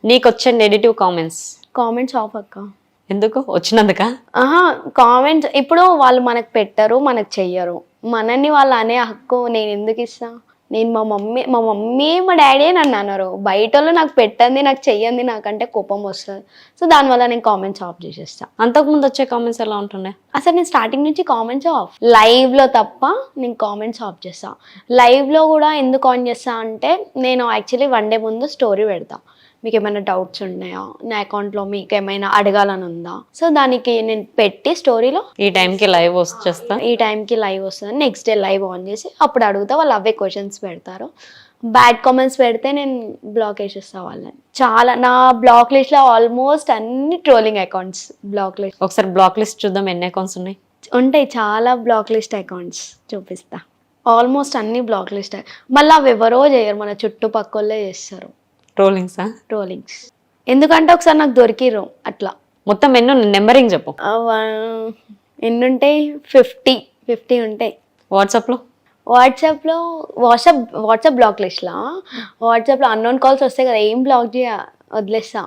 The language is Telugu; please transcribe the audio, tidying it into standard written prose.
నీకు వచ్చే నెగిటివ్ కామెంట్స్ కామెంట్స్ ఆఫ్ అక్క. ఎందుకు వచ్చినందుక? కామెంట్స్ ఇప్పుడు వాళ్ళు మనకు పెట్టరు, మనకు చెయ్యరు. మనని వాళ్ళు అనే హక్కు నేను ఎందుకు ఇస్తా? నేను మా మమ్మీ మా డాడీ నన్ను అన్నారు. బయట వాళ్ళు నాకు పెట్టండి, నాకు చెయ్యండి, నాకంటే కోపం వస్తుంది. సో దానివల్ల నేను కామెంట్స్ ఆఫ్ చేసేస్తా. అంతకుముందు వచ్చే కామెంట్స్ ఎలా ఉంటుండే? అసలు నేను స్టార్టింగ్ నుంచి కామెంట్స్ ఆఫ్. లైవ్లో తప్ప నేను కామెంట్స్ ఆఫ్ చేస్తా. లైవ్లో కూడా ఎందుకు ఆన్ చేస్తా అంటే నేను యాక్చువల్లీ 1 డే ముందు స్టోరీ పెడతా. మీకు ఏమైనా డౌట్స్ ఉన్నాయా, నా అకౌంట్లో మీకు ఏమైనా అడగాలని ఉందా, సో దానికి నేను పెట్టి స్టోరీలో ఈ టైంకి లైవ్ వచ్చేస్తా, ఈ టైంకి లైవ్ వస్తుంది, నెక్స్ట్ డే లైవ్ ఆన్ చేసి అప్పుడు అడుగుతా. వాళ్ళు అవే క్వశ్చన్స్ పెడతారు. బ్యాడ్ కామెంట్స్ పెడితే నేను బ్లాక్ వేసేస్తా వాళ్ళని. చాలా నా బ్లాక్ లిస్ట్లో ఆల్మోస్ట్ అన్ని ట్రోలింగ్ అకౌంట్స్ బ్లాక్ లిస్ట్. ఒకసారి బ్లాక్ లిస్ట్ చూద్దాం, ఎన్ని అకౌంట్స్ ఉన్నాయి? ఉంటాయి చాలా బ్లాక్ లిస్ట్ అకౌంట్స్, చూపిస్తా. ఆల్మోస్ట్ అన్ని బ్లాక్ లిస్ట్. మళ్ళీ అవి ఎవరో చేయరు, మన చుట్టుపక్కలే చేస్తారు ట్రోలింగ్సా? ట్రోలింగ్స్. ఎందుకంటే ఒకసారి నాకు దొరికిరు అట్లా. మొత్తం ఎన్నో నెంబరింగ్ చెప్పు. ఎన్ని ఉంటాయి? 50 ఉంటాయి. వాట్సాప్లో? వాట్సాప్ బ్లాక్ లిస్ట్లా. వాట్సాప్లో అన్నోన్ కాల్స్ వస్తాయి కదా, ఏం బ్లాక్ చేయ వదిలేస్తా.